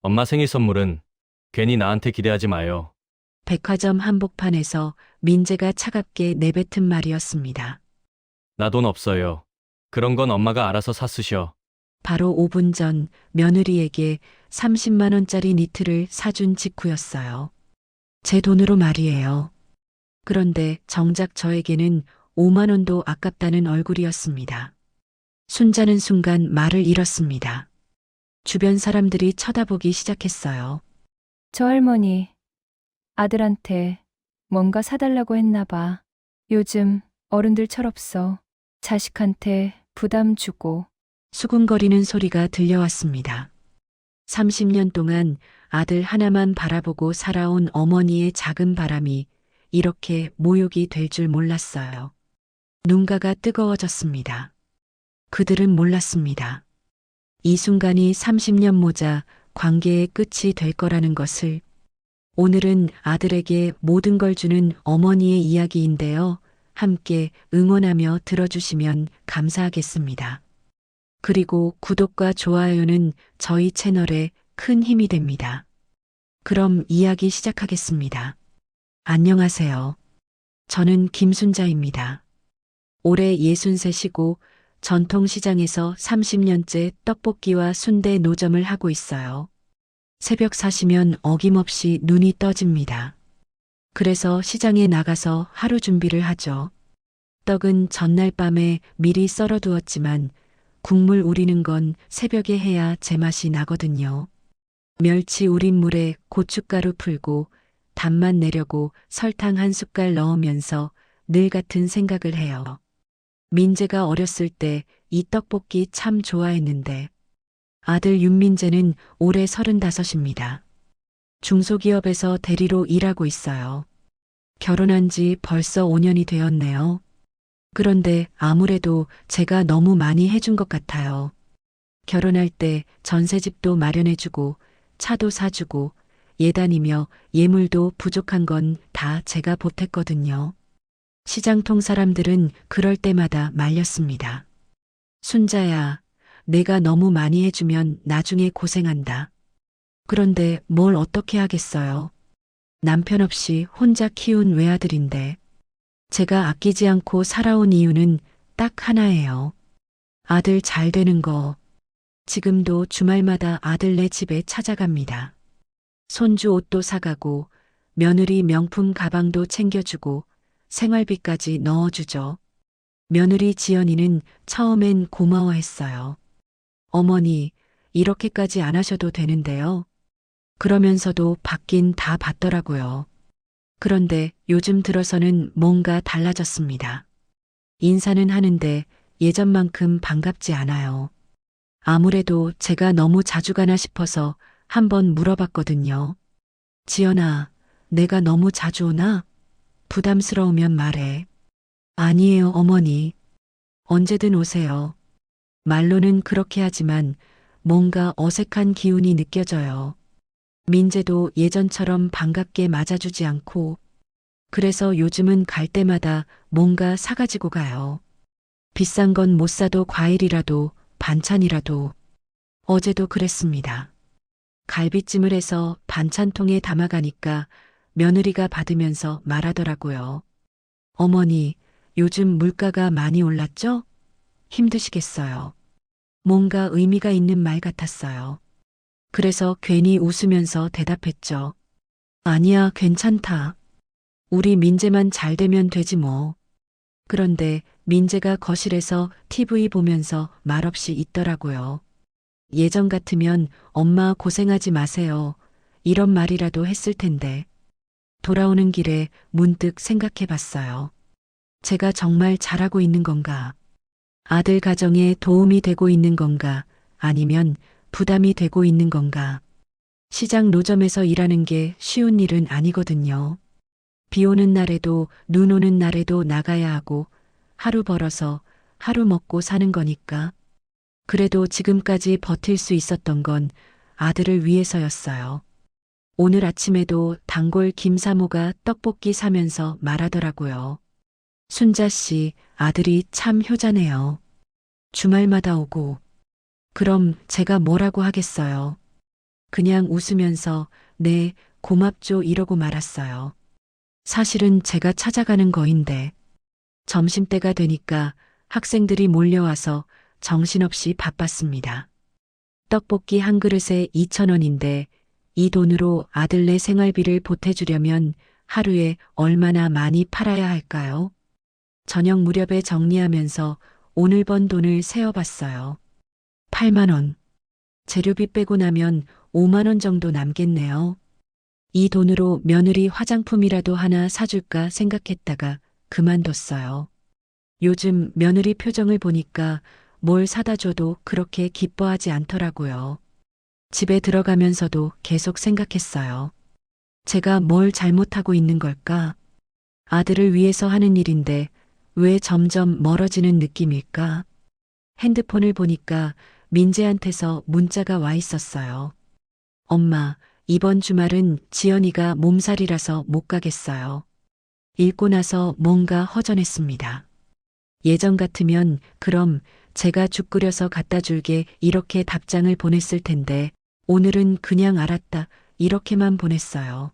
엄마 생일 선물은 괜히 나한테 기대하지 마요. 백화점 한복판에서 민재가 차갑게 내뱉은 말이었습니다. 나 돈 없어요. 그런 건 엄마가 알아서 사쓰셔. 바로 5분 전 며느리에게 30만 원짜리 니트를 사준 직후였어요. 제 돈으로 말이에요. 그런데 정작 저에게는 5만 원도 아깝다는 얼굴이었습니다. 순자는 순간 말을 잃었습니다. 주변 사람들이 쳐다보기 시작했어요. 저 할머니, 아들한테 뭔가 사달라고 했나 봐. 요즘 어른들 철없어. 자식한테 부담 주고. 수군거리는 소리가 들려왔습니다. 30년 동안 아들 하나만 바라보고 살아온 어머니의 작은 바람이 이렇게 모욕이 될 줄 몰랐어요. 눈가가 뜨거워졌습니다. 그들은 몰랐습니다. 이 순간이 30년 모자 관계의 끝이 될 거라는 것을. 오늘은 아들에게 모든 걸 주는 어머니의 이야기인데요. 함께 응원하며 들어주시면 감사하겠습니다. 그리고 구독과 좋아요는 저희 채널에 큰 힘이 됩니다. 그럼 이야기 시작하겠습니다. 안녕하세요. 저는 김순자입니다. 올해 63이고 전통시장에서 30년째 떡볶이와 순대 노점을 하고 있어요. 새벽 4시면 어김없이 눈이 떠집니다. 그래서 시장에 나가서 하루 준비를 하죠. 떡은 전날 밤에 미리 썰어두었지만 국물 우리는 건 새벽에 해야 제맛이 나거든요. 멸치 우린 물에 고춧가루 풀고 단맛 내려고 설탕 한 숟갈 넣으면서 늘 같은 생각을 해요. 민재가 어렸을 때 이 떡볶이 참 좋아했는데 아들 윤민재는 올해 35입니다. 중소기업에서 대리로 일하고 있어요. 결혼한 지 벌써 5년이 되었네요. 그런데 아무래도 제가 너무 많이 해준 것 같아요. 결혼할 때 전세집도 마련해주고 차도 사주고 예단이며 예물도 부족한 건 다 제가 보탰거든요. 시장통 사람들은 그럴 때마다 말렸습니다. 순자야, 내가 너무 많이 해주면 나중에 고생한다. 그런데 뭘 어떻게 하겠어요? 남편 없이 혼자 키운 외아들인데 제가 아끼지 않고 살아온 이유는 딱 하나예요. 아들 잘 되는 거. 지금도 주말마다 아들네 집에 찾아갑니다. 손주 옷도 사가고 며느리 명품 가방도 챙겨주고 생활비까지 넣어주죠. 며느리 지연이는 처음엔 고마워했어요. 어머니, 이렇게까지 안 하셔도 되는데요. 그러면서도 받긴 다 받더라고요. 그런데 요즘 들어서는 뭔가 달라졌습니다. 인사는 하는데 예전만큼 반갑지 않아요. 아무래도 제가 너무 자주 가나 싶어서 한번 물어봤거든요. 지연아, 내가 너무 자주 오나? 부담스러우면 말해. 아니에요, 어머니. 언제든 오세요. 말로는 그렇게 하지만 뭔가 어색한 기운이 느껴져요. 민재도 예전처럼 반갑게 맞아주지 않고 그래서 요즘은 갈 때마다 뭔가 사가지고 가요. 비싼 건 못 사도 과일이라도 반찬이라도. 어제도 그랬습니다. 갈비찜을 해서 반찬통에 담아가니까 며느리가 받으면서 말하더라고요. 어머니, 요즘 물가가 많이 올랐죠? 힘드시겠어요. 뭔가 의미가 있는 말 같았어요. 그래서 괜히 웃으면서 대답했죠. 아니야, 괜찮다. 우리 민재만 잘 되면 되지 뭐. 그런데 민재가 거실에서 TV 보면서 말없이 있더라고요. 예전 같으면 엄마 고생하지 마세요. 이런 말이라도 했을 텐데. 돌아오는 길에 문득 생각해 봤어요. 제가 정말 잘하고 있는 건가? 아들 가정에 도움이 되고 있는 건가? 아니면 부담이 되고 있는 건가? 시장 노점에서 일하는 게 쉬운 일은 아니거든요. 비 오는 날에도 눈 오는 날에도 나가야 하고 하루 벌어서 하루 먹고 사는 거니까. 그래도 지금까지 버틸 수 있었던 건 아들을 위해서였어요. 오늘 아침에도 단골 김사모가 떡볶이 사면서 말하더라고요. 순자 씨, 아들이 참 효자네요. 주말마다 오고. 그럼 제가 뭐라고 하겠어요. 그냥 웃으면서 네, 고맙죠 이러고 말았어요. 사실은 제가 찾아가는 거인데 점심때가 되니까 학생들이 몰려와서 정신없이 바빴습니다. 떡볶이 한 그릇에 2,000원인데 이 돈으로 아들네 생활비를 보태주려면 하루에 얼마나 많이 팔아야 할까요? 저녁 무렵에 정리하면서 오늘 번 돈을 세어봤어요. 8만 원. 재료비 빼고 나면 5만 원 정도 남겠네요. 이 돈으로 며느리 화장품이라도 하나 사줄까 생각했다가 그만뒀어요. 요즘 며느리 표정을 보니까 뭘 사다 줘도 그렇게 기뻐하지 않더라고요. 집에 들어가면서도 계속 생각했어요. 제가 뭘 잘못하고 있는 걸까? 아들을 위해서 하는 일인데 왜 점점 멀어지는 느낌일까? 핸드폰을 보니까 민재한테서 문자가 와 있었어요. 엄마, 이번 주말은 지연이가 몸살이라서 못 가겠어요. 읽고 나서 뭔가 허전했습니다. 예전 같으면 그럼 제가 죽 끓여서 갖다 줄게 이렇게 답장을 보냈을 텐데 오늘은 그냥 알았다 이렇게만 보냈어요.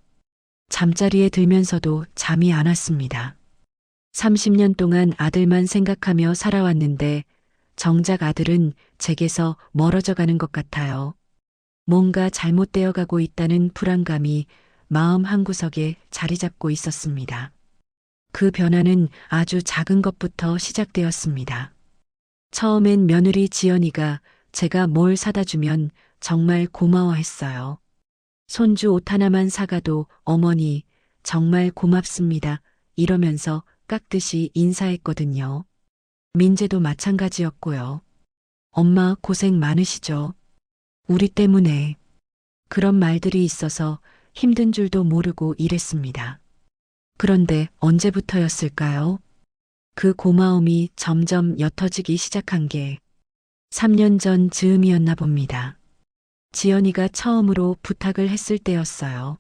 잠자리에 들면서도 잠이 안 왔습니다. 30년 동안 아들만 생각하며 살아왔는데 정작 아들은 제게서 멀어져 가는 것 같아요. 뭔가 잘못되어 가고 있다는 불안감이 마음 한구석에 자리 잡고 있었습니다. 그 변화는 아주 작은 것부터 시작되었습니다. 처음엔 며느리 지연이가 제가 뭘 사다 주면 정말 고마워했어요. 손주 옷 하나만 사가도 어머니 정말 고맙습니다 이러면서 깍듯이 인사했거든요. 민재도 마찬가지였고요. 엄마 고생 많으시죠? 우리 때문에. 그런 말들이 있어서 힘든 줄도 모르고 일했습니다. 그런데 언제부터였을까요? 그 고마움이 점점 옅어지기 시작한 게 3년 전 즈음이었나 봅니다. 지연이가 처음으로 부탁을 했을 때였어요.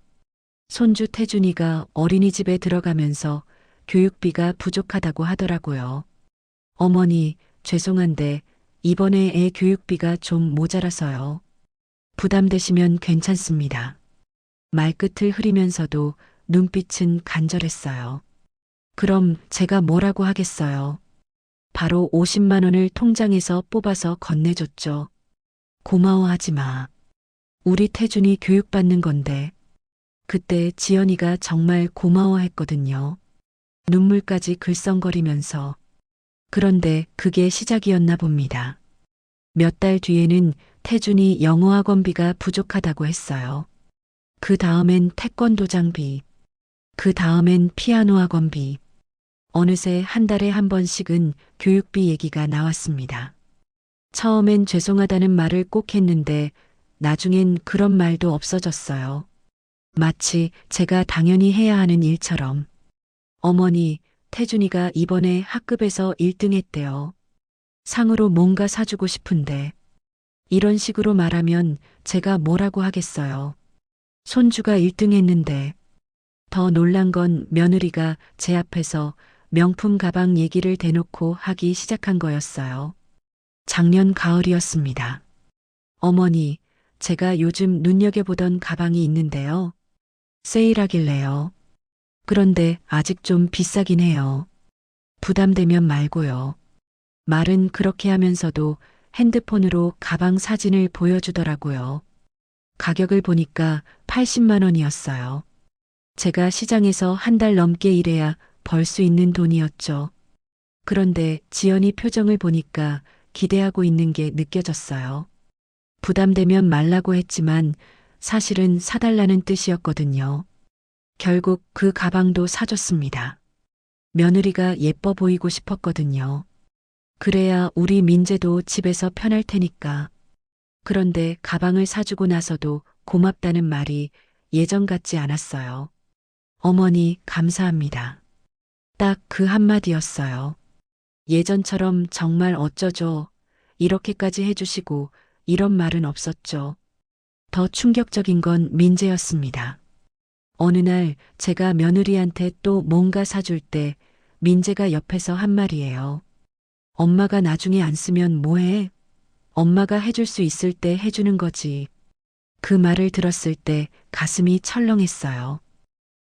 손주 태준이가 어린이집에 들어가면서 교육비가 부족하다고 하더라고요. 어머니, 죄송한데 이번에 애 교육비가 좀 모자라서요. 부담되시면 괜찮습니다. 말끝을 흐리면서도 눈빛은 간절했어요. 그럼 제가 뭐라고 하겠어요. 바로 50만 원을 통장에서 뽑아서 건네줬죠. 고마워하지 마. 우리 태준이 교육받는 건데. 그때 지연이가 정말 고마워했거든요. 눈물까지 글썽거리면서. 그런데 그게 시작이었나 봅니다. 몇 달 뒤에는 태준이 영어학원비가 부족하다고 했어요. 그 다음엔 태권도 장비. 그 다음엔 피아노 학원비. 어느새 한 달에 한 번씩은 교육비 얘기가 나왔습니다. 처음엔 죄송하다는 말을 꼭 했는데 나중엔 그런 말도 없어졌어요. 마치 제가 당연히 해야 하는 일처럼. 어머니, 태준이가 이번에 학급에서 1등 했대요. 상으로 뭔가 사주고 싶은데. 이런 식으로 말하면 제가 뭐라고 하겠어요. 손주가 1등 했는데. 더 놀란 건 며느리가 제 앞에서 명품 가방 얘기를 대놓고 하기 시작한 거였어요. 작년 가을이었습니다. 어머니, 제가 요즘 눈여겨보던 가방이 있는데요. 세일하길래요. 그런데 아직 좀 비싸긴 해요. 부담되면 말고요. 말은 그렇게 하면서도 핸드폰으로 가방 사진을 보여주더라고요. 가격을 보니까 80만 원이었어요. 제가 시장에서 한 달 넘게 일해야 벌 수 있는 돈이었죠. 그런데 지연이 표정을 보니까 기대하고 있는 게 느껴졌어요. 부담되면 말라고 했지만 사실은 사달라는 뜻이었거든요. 결국 그 가방도 사줬습니다. 며느리가 예뻐 보이고 싶었거든요. 그래야 우리 민재도 집에서 편할 테니까. 그런데 가방을 사주고 나서도 고맙다는 말이 예전 같지 않았어요. 어머니, 감사합니다. 딱 그 한마디였어요. 예전처럼 정말 어쩌죠. 이렇게까지 해주시고 이런 말은 없었죠. 더 충격적인 건 민재였습니다. 어느 날 제가 며느리한테 또 뭔가 사줄 때 민재가 옆에서 한 말이에요. 엄마가 나중에 안 쓰면 뭐해? 엄마가 해줄 수 있을 때 해주는 거지. 그 말을 들었을 때 가슴이 철렁했어요.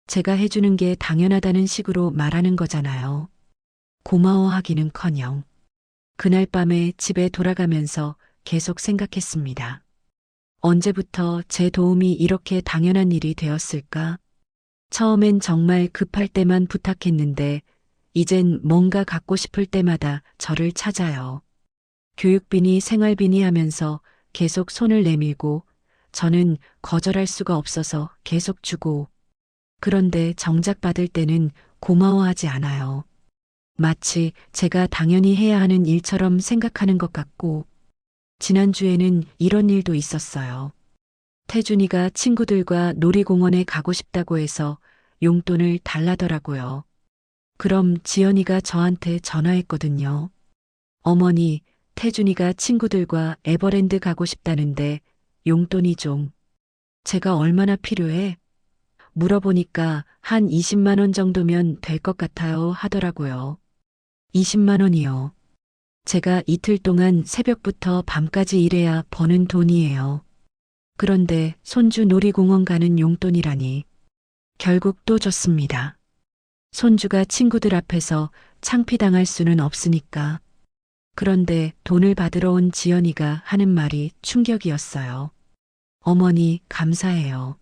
제가 해주는 게 당연하다는 식으로 말하는 거잖아요. 고마워하기는커녕. 그날 밤에 집에 돌아가면서 계속 생각했습니다. 언제부터 제 도움이 이렇게 당연한 일이 되었을까? 처음엔 정말 급할 때만 부탁했는데, 이젠 뭔가 갖고 싶을 때마다 저를 찾아요. 교육비니 생활비니 하면서 계속 손을 내밀고, 저는 거절할 수가 없어서 계속 주고, 그런데 정작 받을 때는 고마워하지 않아요. 마치 제가 당연히 해야 하는 일처럼 생각하는 것 같고, 지난주에는 이런 일도 있었어요. 태준이가 친구들과 놀이공원에 가고 싶다고 해서 용돈을 달라더라고요. 그럼 지연이가 저한테 전화했거든요. 어머니, 태준이가 친구들과 에버랜드 가고 싶다는데 용돈이 좀. 제가 얼마나 필요해? 물어보니까 한 20만 원 정도면 될 것 같아요 하더라고요. 20만 원이요. 제가 이틀 동안 새벽부터 밤까지 일해야 버는 돈이에요. 그런데 손주 놀이공원 가는 용돈이라니. 결국 또 줬습니다. 손주가 친구들 앞에서 창피당할 수는 없으니까. 그런데 돈을 받으러 온 지연이가 하는 말이 충격이었어요. 어머니, 감사해요.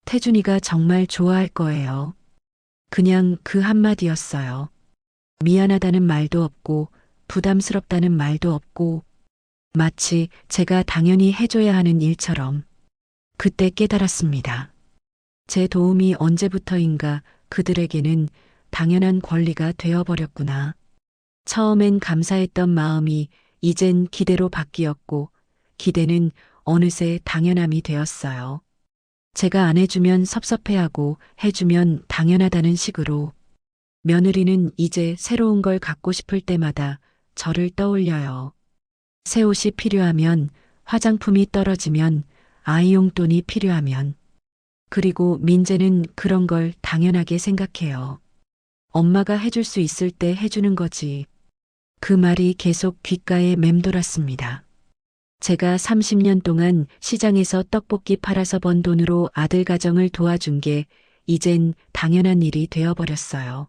태준이가 정말 좋아할 거예요. 그냥 그 한마디였어요. 미안하다는 말도 없고, 부담스럽다는 말도 없고, 마치 제가 당연히 해줘야 하는 일처럼. 그때 깨달았습니다. 제 도움이 언제부터인가 그들에게는 당연한 권리가 되어버렸구나. 처음엔 감사했던 마음이 이젠 기대로 바뀌었고, 기대는 어느새 당연함이 되었어요. 제가 안 해주면 섭섭해하고 해주면 당연하다는 식으로. 며느리는 이제 새로운 걸 갖고 싶을 때마다 저를 떠올려요. 새 옷이 필요하면, 화장품이 떨어지면, 아이 용돈이 필요하면. 그리고 민재는 그런 걸 당연하게 생각해요. 엄마가 해줄 수 있을 때 해주는 거지. 그 말이 계속 귓가에 맴돌았습니다. 제가 30년 동안 시장에서 떡볶이 팔아서 번 돈으로 아들 가정을 도와준 게 이젠 당연한 일이 되어버렸어요.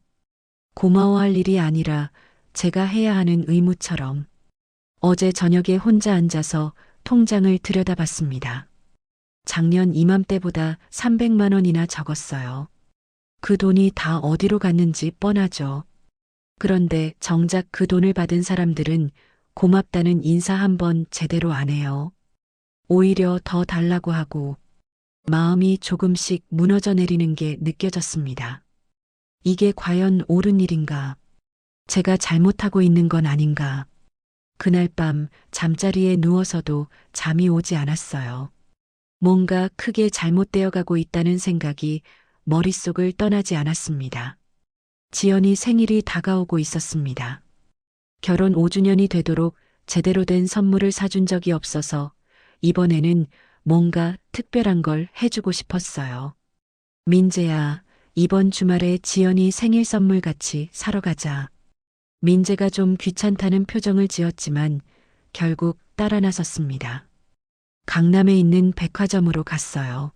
고마워할 일이 아니라 제가 해야 하는 의무처럼. 어제 저녁에 혼자 앉아서 통장을 들여다봤습니다. 작년 이맘때보다 300만 원이나 적었어요. 그 돈이 다 어디로 갔는지 뻔하죠. 그런데 정작 그 돈을 받은 사람들은 고맙다는 인사 한번 제대로 안 해요. 오히려 더 달라고 하고 마음이 조금씩 무너져 내리는 게 느껴졌습니다. 이게 과연 옳은 일인가? 제가 잘못하고 있는 건 아닌가? 그날 밤 잠자리에 누워서도 잠이 오지 않았어요. 뭔가 크게 잘못되어 가고 있다는 생각이 머릿속을 떠나지 않았습니다. 지연이 생일이 다가오고 있었습니다. 결혼 5주년이 되도록 제대로 된 선물을 사준 적이 없어서 이번에는 뭔가 특별한 걸 해주고 싶었어요. 민재야, 이번 주말에 지연이 생일 선물 같이 사러 가자. 민재가 좀 귀찮다는 표정을 지었지만 결국 따라 나섰습니다. 강남에 있는 백화점으로 갔어요.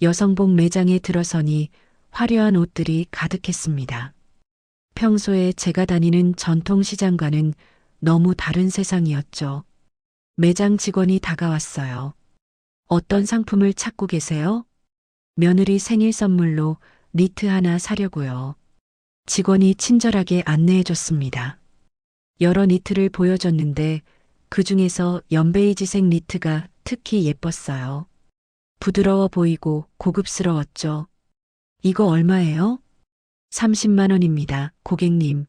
여성복 매장에 들어서니 화려한 옷들이 가득했습니다. 평소에 제가 다니는 전통시장과는 너무 다른 세상이었죠. 매장 직원이 다가왔어요. 어떤 상품을 찾고 계세요? 며느리 생일 선물로 니트 하나 사려고요. 직원이 친절하게 안내해줬습니다. 여러 니트를 보여줬는데 그 중에서 연베이지색 니트가 특히 예뻤어요. 부드러워 보이고 고급스러웠죠. 이거 얼마예요? 30만 원입니다, 고객님.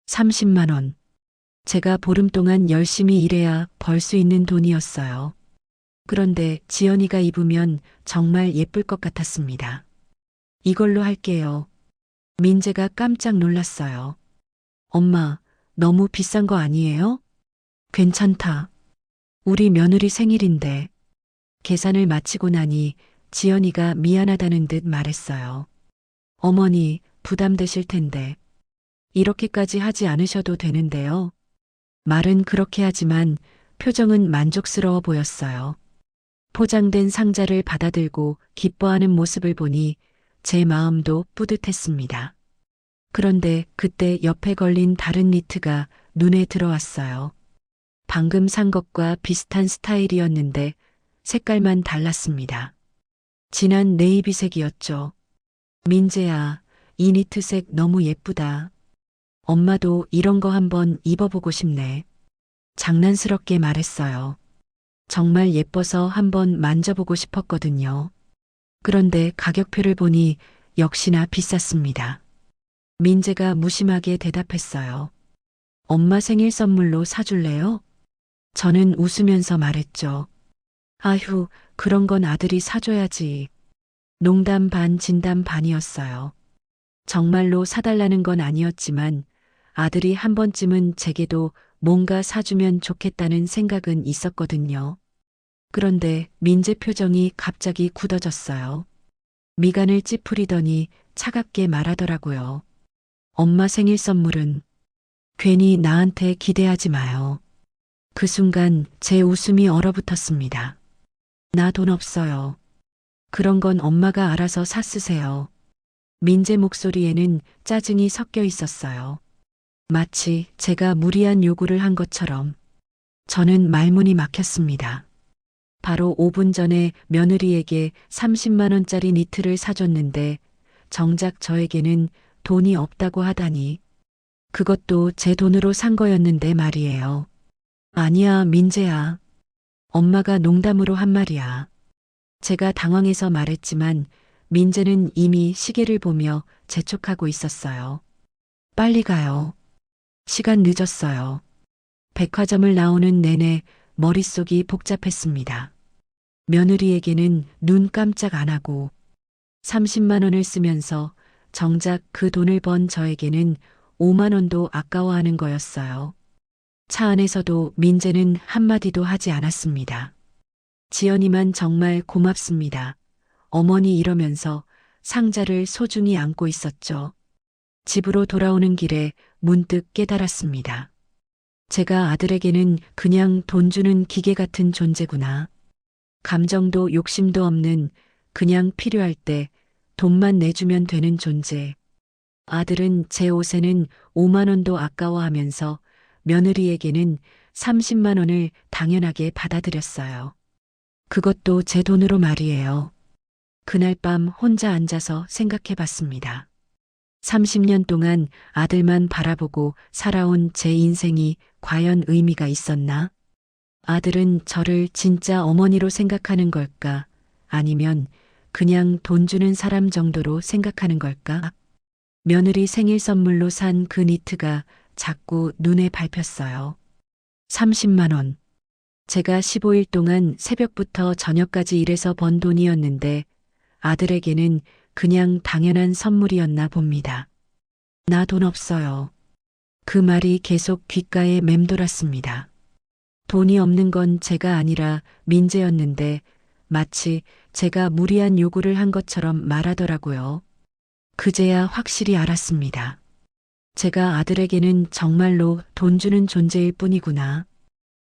30만 원. 제가 보름 동안 열심히 일해야 벌 수 있는 돈이었어요. 그런데 지연이가 입으면 정말 예쁠 것 같았습니다. 이걸로 할게요. 민재가 깜짝 놀랐어요. 엄마, 너무 비싼 거 아니에요? 괜찮다. 우리 며느리 생일인데. 계산을 마치고 나니 지연이가 미안하다는 듯 말했어요. 어머니, 부담되실 텐데. 이렇게까지 하지 않으셔도 되는데요. 말은 그렇게 하지만 표정은 만족스러워 보였어요. 포장된 상자를 받아들고 기뻐하는 모습을 보니 제 마음도 뿌듯했습니다. 그런데 그때 옆에 걸린 다른 니트가 눈에 들어왔어요. 방금 산 것과 비슷한 스타일이었는데 색깔만 달랐습니다. 진한 네이비색이었죠. 민재야, 이 니트색 너무 예쁘다. 엄마도 이런 거 한번 입어보고 싶네. 장난스럽게 말했어요. 정말 예뻐서 한번 만져보고 싶었거든요. 그런데 가격표를 보니 역시나 비쌌습니다. 민재가 무심하게 대답했어요. 엄마 생일 선물로 사줄래요? 저는 웃으면서 말했죠. 아휴, 그런 건 아들이 사줘야지. 농담 반 진담 반이었어요. 정말로 사달라는 건 아니었지만 아들이 한 번쯤은 제게도 뭔가 사주면 좋겠다는 생각은 있었거든요. 그런데 민재 표정이 갑자기 굳어졌어요. 미간을 찌푸리더니 차갑게 말하더라고요. 엄마 생일 선물은 괜히 나한테 기대하지 마요. 그 순간 제 웃음이 얼어붙었습니다. 나 돈 없어요. 그런 건 엄마가 알아서 사 쓰세요. 민재 목소리에는 짜증이 섞여 있었어요. 마치 제가 무리한 요구를 한 것처럼. 저는 말문이 막혔습니다. 바로 5분 전에 며느리에게 30만 원짜리 니트를 사줬는데 정작 저에게는 돈이 없다고 하다니. 그것도 제 돈으로 산 거였는데 말이에요. 아니야, 민재야. 엄마가 농담으로 한 말이야. 제가 당황해서 말했지만 민재는 이미 시계를 보며 재촉하고 있었어요. 빨리 가요. 시간 늦었어요. 백화점을 나오는 내내 머릿속이 복잡했습니다. 며느리에게는 눈 깜짝 안 하고 30만 원을 쓰면서 정작 그 돈을 번 저에게는 5만 원도 아까워하는 거였어요. 차 안에서도 민재는 한마디도 하지 않았습니다. 지연이만 정말 고맙습니다. 어머니 이러면서 상자를 소중히 안고 있었죠. 집으로 돌아오는 길에 문득 깨달았습니다. 제가 아들에게는 그냥 돈 주는 기계 같은 존재구나. 감정도 욕심도 없는 그냥 필요할 때 돈만 내주면 되는 존재. 아들은 제 옷에는 5만 원도 아까워하면서 며느리에게는 30만 원을 당연하게 받아들였어요. 그것도 제 돈으로 말이에요. 그날 밤 혼자 앉아서 생각해 봤습니다. 30년 동안 아들만 바라보고 살아온 제 인생이 과연 의미가 있었나? 아들은 저를 진짜 어머니로 생각하는 걸까? 아니면 그냥 돈 주는 사람 정도로 생각하는 걸까? 며느리 생일 선물로 산 그 니트가 자꾸 눈에 밟혔어요. 30만 원. 제가 15일 동안 새벽부터 저녁까지 일해서 번 돈이었는데 아들에게는 그냥 당연한 선물이었나 봅니다. 나 돈 없어요. 그 말이 계속 귓가에 맴돌았습니다. 돈이 없는 건 제가 아니라 민재였는데 마치 제가 무리한 요구를 한 것처럼 말하더라고요. 그제야 확실히 알았습니다. 제가 아들에게는 정말로 돈 주는 존재일 뿐이구나.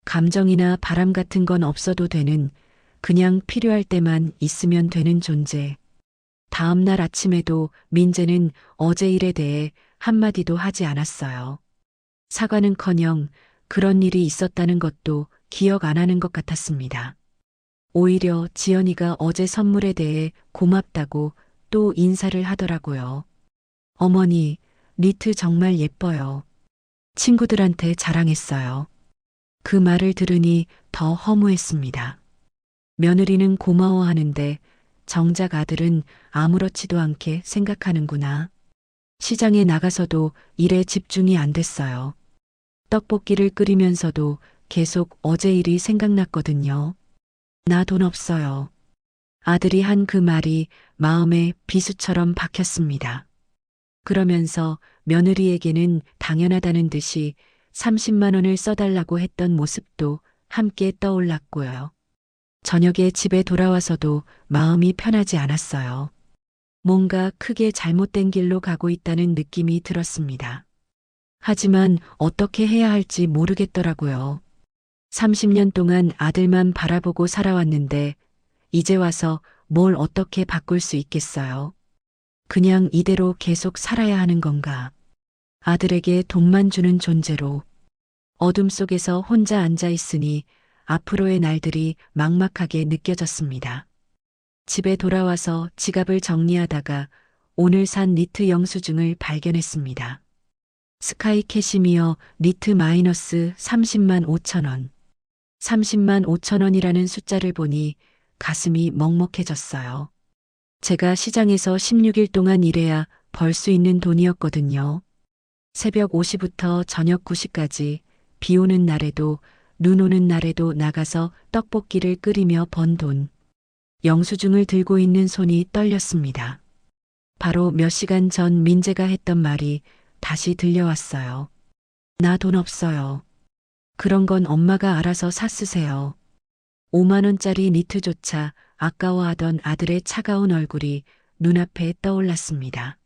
감정이나 바람 같은 건 없어도 되는, 그냥 필요할 때만 있으면 되는 존재. 다음 날 아침에도 민재는 어제 일에 대해 한마디도 하지 않았어요. 사과는커녕 그런 일이 있었다는 것도 기억 안 하는 것 같았습니다. 오히려 지연이가 어제 선물에 대해 고맙다고 또 인사를 하더라고요. 어머니, 니트 정말 예뻐요. 친구들한테 자랑했어요. 그 말을 들으니 더 허무했습니다. 며느리는 고마워하는데 정작 아들은 아무렇지도 않게 생각하는구나. 시장에 나가서도 일에 집중이 안 됐어요. 떡볶이를 끓이면서도 계속 어제 일이 생각났거든요. 나 돈 없어요. 아들이 한 그 말이 마음에 비수처럼 박혔습니다. 그러면서 며느리에게는 당연하다는 듯이 30만 원을 써달라고 했던 모습도 함께 떠올랐고요. 저녁에 집에 돌아와서도 마음이 편하지 않았어요. 뭔가 크게 잘못된 길로 가고 있다는 느낌이 들었습니다. 하지만 어떻게 해야 할지 모르겠더라고요. 30년 동안 아들만 바라보고 살아왔는데 이제 와서 뭘 어떻게 바꿀 수 있겠어요? 그냥 이대로 계속 살아야 하는 건가? 아들에게 돈만 주는 존재로 어둠 속에서 혼자 앉아 있으니 앞으로의 날들이 막막하게 느껴졌습니다. 집에 돌아와서 지갑을 정리하다가 오늘 산 니트 영수증을 발견했습니다. 스카이 캐시미어 니트 마이너스 30만 5천 원. 30만 5천 원이라는 숫자를 보니 가슴이 먹먹해졌어요. 제가 시장에서 16일 동안 일해야 벌 수 있는 돈이었거든요. 새벽 5시부터 저녁 9시까지 비 오는 날에도 눈 오는 날에도 나가서 떡볶이를 끓이며 번 돈. 영수증을 들고 있는 손이 떨렸습니다. 바로 몇 시간 전 민재가 했던 말이 다시 들려왔어요. 나 돈 없어요. 그런 건 엄마가 알아서 사 쓰세요. 5만 원짜리 니트조차 아까워하던 아들의 차가운 얼굴이 눈앞에 떠올랐습니다.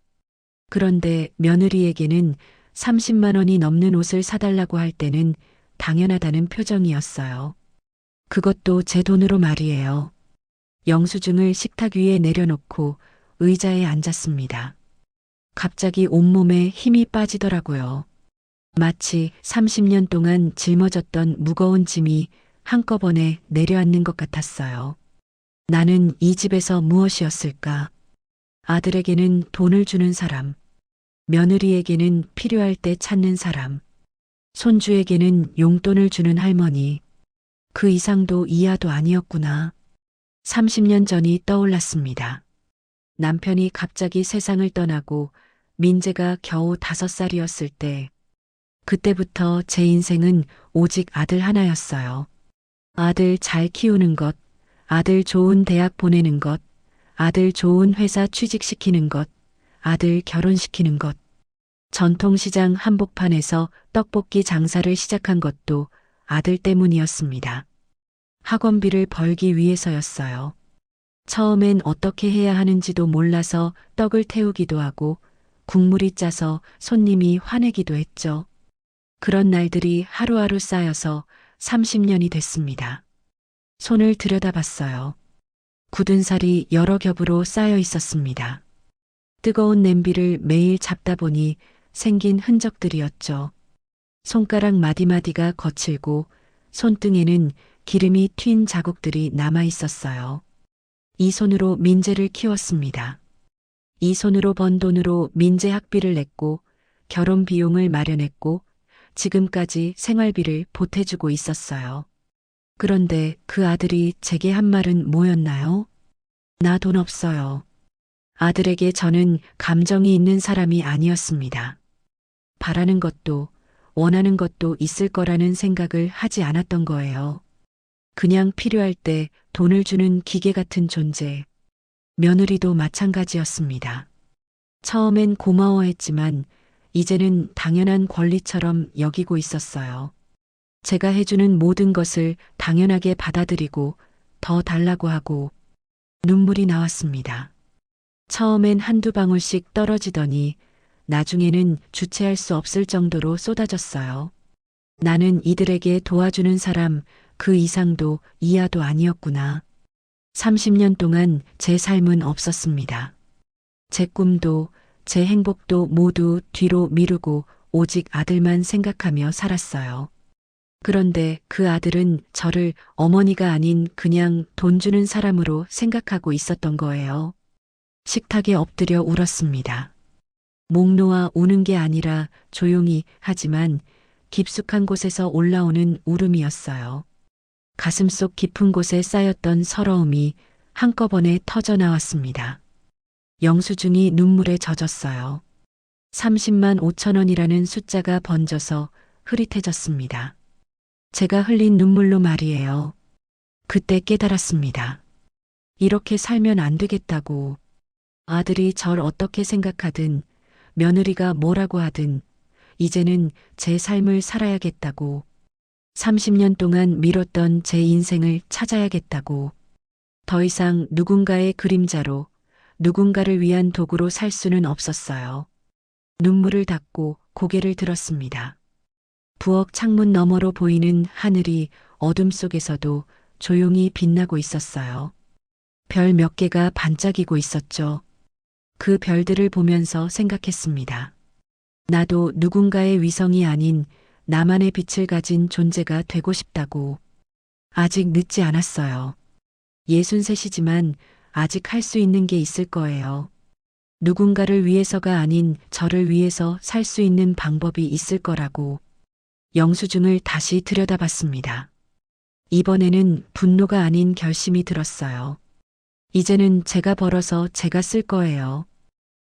그런데 며느리에게는 30만 원이 넘는 옷을 사달라고 할 때는 당연하다는 표정이었어요. 그것도 제 돈으로 말이에요. 영수증을 식탁 위에 내려놓고 의자에 앉았습니다. 갑자기 온몸에 힘이 빠지더라고요. 마치 30년 동안 짊어졌던 무거운 짐이 한꺼번에 내려앉는 것 같았어요. 나는 이 집에서 무엇이었을까? 아들에게는 돈을 주는 사람, 며느리에게는 필요할 때 찾는 사람, 손주에게는 용돈을 주는 할머니. 그 이상도 이하도 아니었구나. 30년 전이 떠올랐습니다. 남편이 갑자기 세상을 떠나고 민재가 겨우 5살이었을 때, 그때부터 제 인생은 오직 아들 하나였어요. 아들 잘 키우는 것, 아들 좋은 대학 보내는 것, 아들 좋은 회사 취직시키는 것, 아들 결혼시키는 것. 전통시장 한복판에서 떡볶이 장사를 시작한 것도 아들 때문이었습니다. 학원비를 벌기 위해서였어요. 처음엔 어떻게 해야 하는지도 몰라서 떡을 태우기도 하고 국물이 짜서 손님이 화내기도 했죠. 그런 날들이 하루하루 쌓여서 30년이 됐습니다. 손을 들여다봤어요. 굳은 살이 여러 겹으로 쌓여 있었습니다. 뜨거운 냄비를 매일 잡다 보니 생긴 흔적들이었죠. 손가락 마디마디가 거칠고 손등에는 기름이 튄 자국들이 남아 있었어요. 이 손으로 민재를 키웠습니다. 이 손으로 번 돈으로 민재 학비를 냈고 결혼 비용을 마련했고 지금까지 생활비를 보태주고 있었어요. 그런데 그 아들이 제게 한 말은 뭐였나요? 나 돈 없어요. 아들에게 저는 감정이 있는 사람이 아니었습니다. 바라는 것도 원하는 것도 있을 거라는 생각을 하지 않았던 거예요. 그냥 필요할 때 돈을 주는 기계 같은 존재. 며느리도 마찬가지였습니다. 처음엔 고마워했지만 이제는 당연한 권리처럼 여기고 있었어요. 제가 해주는 모든 것을 당연하게 받아들이고 더 달라고 하고 눈물이 나왔습니다. 처음엔 한두 방울씩 떨어지더니 나중에는 주체할 수 없을 정도로 쏟아졌어요. 나는 이들에게 도와주는 사람 그 이상도 이하도 아니었구나. 30년 동안 제 삶은 없었습니다. 제 꿈도 제 행복도 모두 뒤로 미루고 오직 아들만 생각하며 살았어요. 그런데 그 아들은 저를 어머니가 아닌 그냥 돈 주는 사람으로 생각하고 있었던 거예요. 식탁에 엎드려 울었습니다. 목 놓아 우는 게 아니라 조용히 하지만 깊숙한 곳에서 올라오는 울음이었어요. 가슴속 깊은 곳에 쌓였던 서러움이 한꺼번에 터져 나왔습니다. 영수증이 눈물에 젖었어요. 30만 5천 원이라는 숫자가 번져서 흐릿해졌습니다. 제가 흘린 눈물로 말이에요. 그때 깨달았습니다. 이렇게 살면 안 되겠다고. 아들이 절 어떻게 생각하든 며느리가 뭐라고 하든 이제는 제 삶을 살아야겠다고. 30년 동안 미뤘던 제 인생을 찾아야겠다고. 더 이상 누군가의 그림자로 누군가를 위한 도구로 살 수는 없었어요. 눈물을 닦고 고개를 들었습니다. 부엌 창문 너머로 보이는 하늘이 어둠 속에서도 조용히 빛나고 있었어요. 별 몇 개가 반짝이고 있었죠. 그 별들을 보면서 생각했습니다. 나도 누군가의 위성이 아닌 나만의 빛을 가진 존재가 되고 싶다고. 아직 늦지 않았어요. 63이지만 아직 할 수 있는 게 있을 거예요. 누군가를 위해서가 아닌 저를 위해서 살 수 있는 방법이 있을 거라고. 영수증을 다시 들여다봤습니다. 이번에는 분노가 아닌 결심이 들었어요. 이제는 제가 벌어서 제가 쓸 거예요.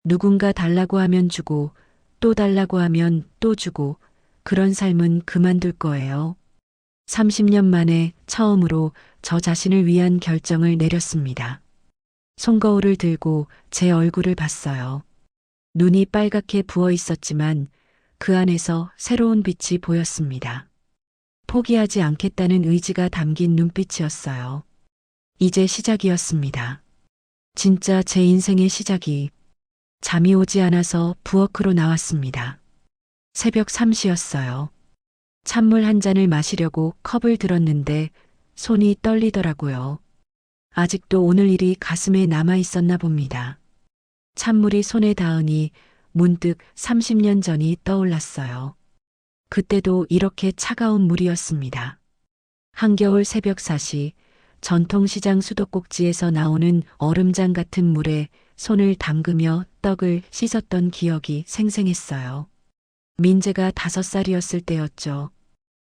누군가 달라고 하면 주고, 또 달라고 하면 또 주고, 그런 삶은 그만둘 거예요. 30년 만에 처음으로 저 자신을 위한 결정을 내렸습니다. 손거울을 들고 제 얼굴을 봤어요. 눈이 빨갛게 부어 있었지만 그 안에서 새로운 빛이 보였습니다. 포기하지 않겠다는 의지가 담긴 눈빛이었어요. 이제 시작이었습니다. 진짜 제 인생의 시작이. 잠이 오지 않아서 부엌으로 나왔습니다. 새벽 3시였어요. 찬물 한 잔을 마시려고 컵을 들었는데 손이 떨리더라고요. 아직도 오늘 일이 가슴에 남아 있었나 봅니다. 찬물이 손에 닿으니 문득 30년 전이 떠올랐어요. 그때도 이렇게 차가운 물이었습니다. 한겨울 새벽 4시 전통시장 수도꼭지에서 나오는 얼음장 같은 물에 손을 담그며 떡을 씻었던 기억이 생생했어요. 민재가 5살이었을 때였죠.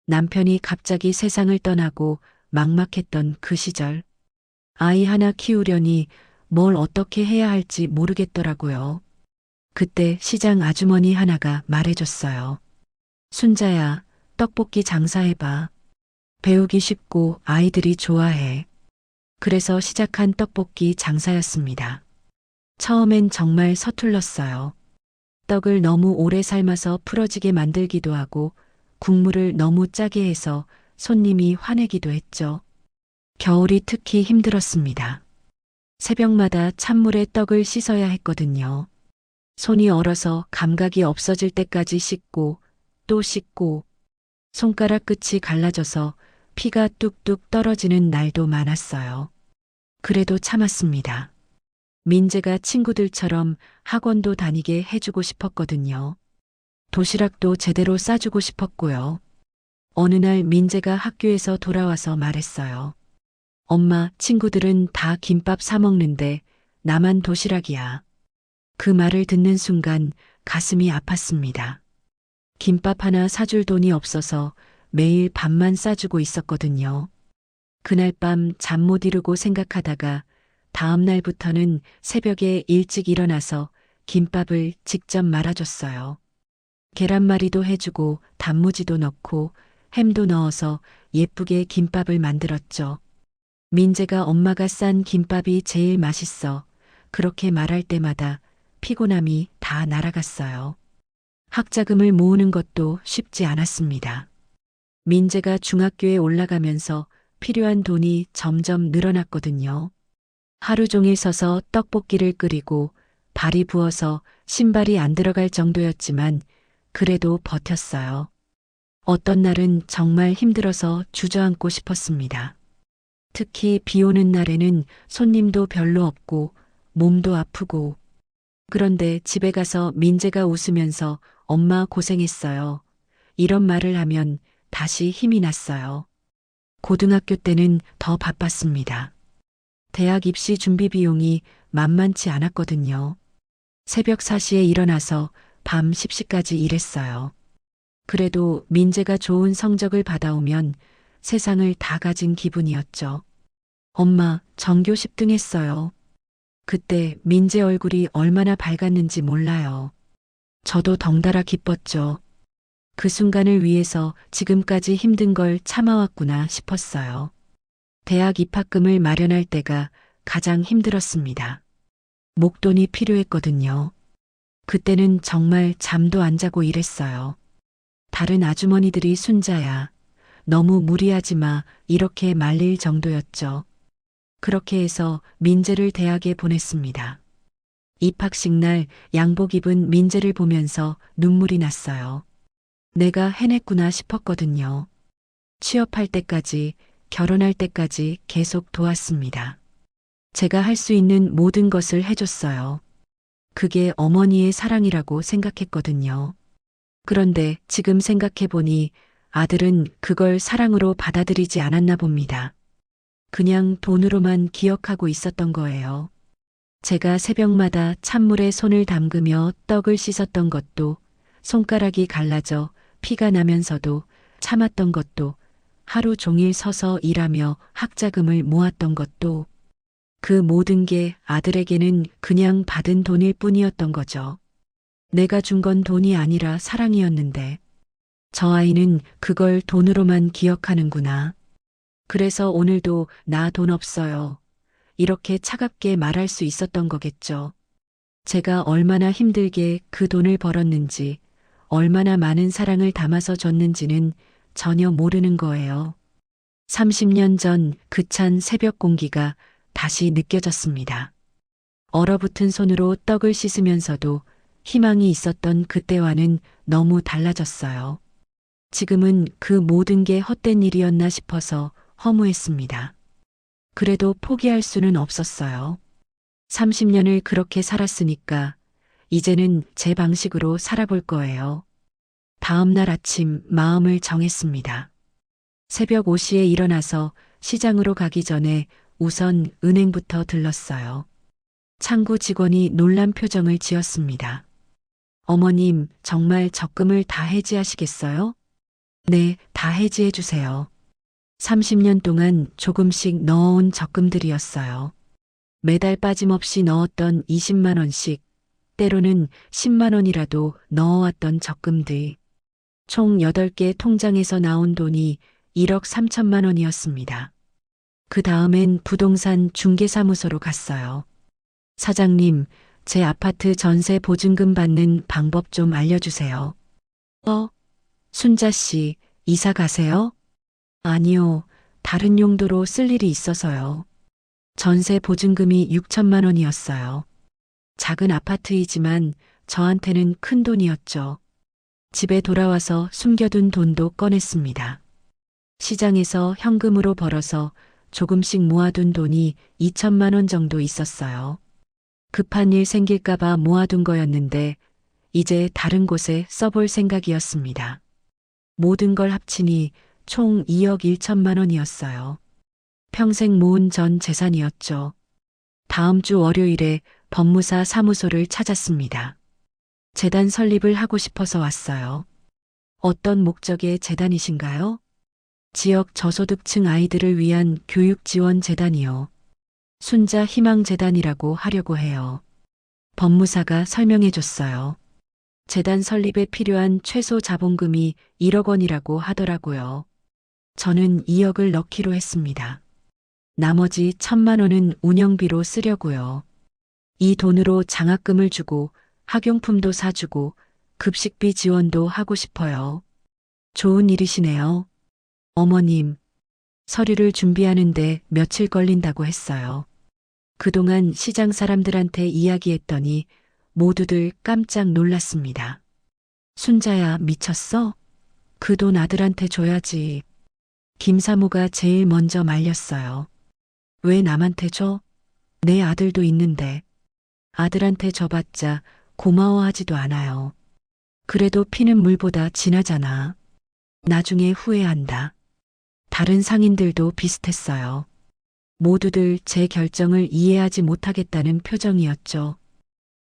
남편이 갑자기 세상을 떠나고 막막했던 그 시절. 아이 하나 키우려니 뭘 어떻게 해야 할지 모르겠더라고요. 그때 시장 아주머니 하나가 말해줬어요. 순자야, 떡볶이 장사해봐. 배우기 쉽고 아이들이 좋아해. 그래서 시작한 떡볶이 장사였습니다. 처음엔 정말 서툴렀어요. 떡을 너무 오래 삶아서 풀어지게 만들기도 하고 국물을 너무 짜게 해서 손님이 화내기도 했죠. 겨울이 특히 힘들었습니다. 새벽마다 찬물에 떡을 씻어야 했거든요. 손이 얼어서 감각이 없어질 때까지 씻고 또 씻고 손가락 끝이 갈라져서 피가 뚝뚝 떨어지는 날도 많았어요. 그래도 참았습니다. 민재가 친구들처럼 학원도 다니게 해주고 싶었거든요. 도시락도 제대로 싸주고 싶었고요. 어느 날 민재가 학교에서 돌아와서 말했어요. 엄마, 친구들은 다 김밥 사 먹는데 나만 도시락이야. 그 말을 듣는 순간 가슴이 아팠습니다. 김밥 하나 사줄 돈이 없어서 매일 밥만 싸주고 있었거든요. 그날 밤 잠 못 이루고 생각하다가 다음 날부터는 새벽에 일찍 일어나서 김밥을 직접 말아줬어요. 계란말이도 해주고 단무지도 넣고 햄도 넣어서 예쁘게 김밥을 만들었죠. 민재가 엄마가 싼 김밥이 제일 맛있어. 그렇게 말할 때마다 피곤함이 다 날아갔어요. 학자금을 모으는 것도 쉽지 않았습니다. 민재가 중학교에 올라가면서 필요한 돈이 점점 늘어났거든요. 하루 종일 서서 떡볶이를 끓이고 발이 부어서 신발이 안 들어갈 정도였지만 그래도 버텼어요. 어떤 날은 정말 힘들어서 주저앉고 싶었습니다. 특히 비 오는 날에는 손님도 별로 없고 몸도 아프고. 그런데 집에 가서 민재가 웃으면서 엄마 고생했어요. 이런 말을 하면 다시 힘이 났어요. 고등학교 때는 더 바빴습니다. 대학 입시 준비 비용이 만만치 않았거든요. 새벽 4시에 일어나서 밤 10시까지 일했어요. 그래도 민재가 좋은 성적을 받아오면 세상을 다 가진 기분이었죠. 엄마, 전교 10등 했어요. 그때 민재 얼굴이 얼마나 밝았는지 몰라요. 저도 덩달아 기뻤죠. 그 순간을 위해서 지금까지 힘든 걸 참아왔구나 싶었어요. 대학 입학금을 마련할 때가 가장 힘들었습니다. 목돈이 필요했거든요. 그때는 정말 잠도 안 자고 일했어요. 다른 아주머니들이 순자야, 너무 무리하지 마 이렇게 말릴 정도였죠. 그렇게 해서 민재를 대학에 보냈습니다. 입학식 날 양복 입은 민재를 보면서 눈물이 났어요. 내가 해냈구나 싶었거든요. 취업할 때까지, 결혼할 때까지 계속 도왔습니다. 제가 할 수 있는 모든 것을 해줬어요. 그게 어머니의 사랑이라고 생각했거든요. 그런데 지금 생각해보니 아들은 그걸 사랑으로 받아들이지 않았나 봅니다. 그냥 돈으로만 기억하고 있었던 거예요. 제가 새벽마다 찬물에 손을 담그며 떡을 씻었던 것도, 손가락이 갈라져 피가 나면서도 참았던 것도, 하루 종일 서서 일하며 학자금을 모았던 것도, 그 모든 게 아들에게는 그냥 받은 돈일 뿐이었던 거죠. 내가 준 건 돈이 아니라 사랑이었는데, 저 아이는 그걸 돈으로만 기억하는구나. 그래서 오늘도 나 돈 없어요. 이렇게 차갑게 말할 수 있었던 거겠죠. 제가 얼마나 힘들게 그 돈을 벌었는지, 얼마나 많은 사랑을 담아서 줬는지는 전혀 모르는 거예요. 30년 전 그 찬 새벽 공기가 다시 느껴졌습니다. 얼어붙은 손으로 떡을 씻으면서도 희망이 있었던 그때와는 너무 달라졌어요. 지금은 그 모든 게 헛된 일이었나 싶어서 허무했습니다. 그래도 포기할 수는 없었어요. 30년을 그렇게 살았으니까 이제는 제 방식으로 살아볼 거예요. 다음 날 아침 마음을 정했습니다. 새벽 5시에 일어나서 시장으로 가기 전에 우선 은행부터 들렀어요. 창구 직원이 놀란 표정을 지었습니다. 어머님, 정말 적금을 다 해지하시겠어요? 네, 다 해지해 주세요. 30년 동안 조금씩 넣어온 적금들이었어요. 매달 빠짐없이 넣었던 20만 원씩, 때로는 10만 원이라도 넣어왔던 적금들. 총 8개 통장에서 나온 돈이 1억 3천만 원이었습니다. 그 다음엔 부동산 중개사무소로 갔어요. 사장님, 제 아파트 전세 보증금 받는 방법 좀 알려주세요. 순자 씨, 이사 가세요? 아니요, 다른 용도로 쓸 일이 있어서요. 전세 보증금이 6천만 원이었어요. 작은 아파트이지만 저한테는 큰 돈이었죠. 집에 돌아와서 숨겨둔 돈도 꺼냈습니다. 시장에서 현금으로 벌어서 조금씩 모아둔 돈이 2천만 원 정도 있었어요. 급한 일 생길까봐 모아둔 거였는데 이제 다른 곳에 써볼 생각이었습니다. 모든 걸 합치니 총 2억 1천만 원이었어요. 평생 모은 전 재산이었죠. 다음 주 월요일에 법무사 사무소를 찾았습니다. 재단 설립을 하고 싶어서 왔어요. 어떤 목적의 재단이신가요? 지역 저소득층 아이들을 위한 교육 지원 재단이요. 순자 희망재단이라고 하려고 해요. 법무사가 설명해 줬어요. 재단 설립에 필요한 최소 자본금이 1억 원이라고 하더라고요. 저는 2억을 넣기로 했습니다. 나머지 1천만 원은 운영비로 쓰려고요. 이 돈으로 장학금을 주고 학용품도 사주고 급식비 지원도 하고 싶어요. 좋은 일이시네요. 어머님, 서류를 준비하는데 며칠 걸린다고 했어요. 그동안 시장 사람들한테 이야기했더니 모두들 깜짝 놀랐습니다. 순자야, 미쳤어? 그 돈 아들한테 줘야지. 김사모가 제일 먼저 말렸어요. 왜 남한테 줘? 내 아들도 있는데. 아들한테 줘봤자 고마워하지도 않아요. 그래도 피는 물보다 진하잖아. 나중에 후회한다. 다른 상인들도 비슷했어요. 모두들 제 결정을 이해하지 못하겠다는 표정이었죠.